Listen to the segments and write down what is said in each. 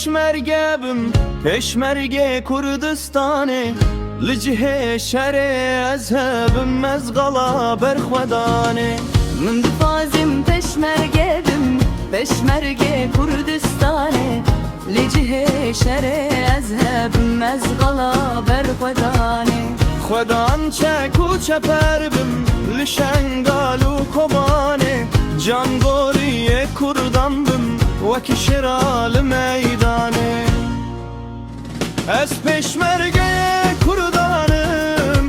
peşmerge bim peşmerge Kurdistanê li cihê şerê ez hebim ez gala berxwedanê من difazim peşmerge bim peşmerge Kurdistanê li cihê şerê ez hebim ez gala berxwedanê Xwedan çek û çeper bim li şengal û kobanê Cangoriyê Kurdan bim wekî şira li meydanê Ez peşmergeyê Kurdanım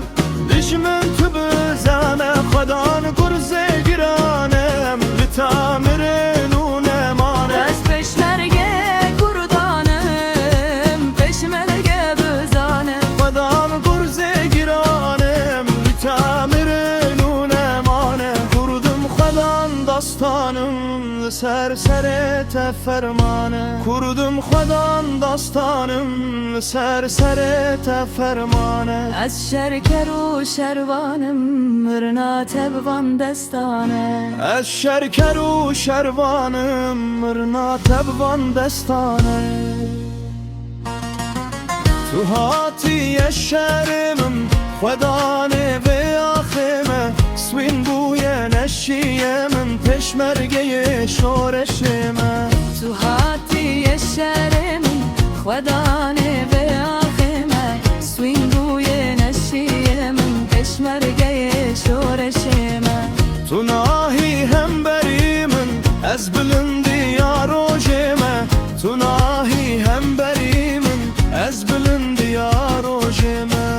dijmin tu bizane Xwedan gurzê giranem li tamirên û nemane Ez peşmerge Kurdanım peşmerge bizane Xwedan gurzê giranem li tamirên û nemane Kurdum Xwedan dastanım li ser serê te fermane Kurdum Xwedan dastanım li ser serê te fermane Ez şerker û şervanım mirna tebvan destane Ez şerker û şervanım mirna tebvan destane Tu hatiye şerimim Xwedanê vê axê me Swîn bûye neşîyê min peşmergeyê şoreşê me Tu hatiye şerimin Xwedanê vê axê me Swîn bûye neşîyê min peşmergeyê şoreşê me Tu nahî hemberî min ez bilindî ya rojê me Tu nahî hemberî min ez bilindî ya rojê me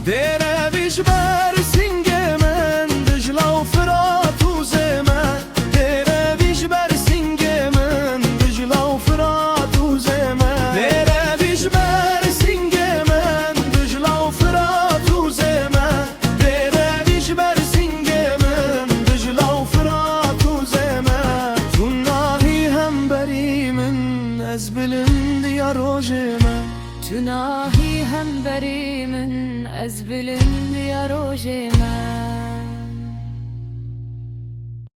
Dêre vî ji ber singê min Dijla û Firat û zê me Dêre vî ji ber singê min Dijla û Firat û zê me Dêre vî ji ber singê min Dijla û Firat û zê me Dêre vî ji ber singê min Dijla û Firat û zê me Tu nahî hemberî min ez bilindî ya rojê me Tu nahî hemberî min ez bilind ya rojê me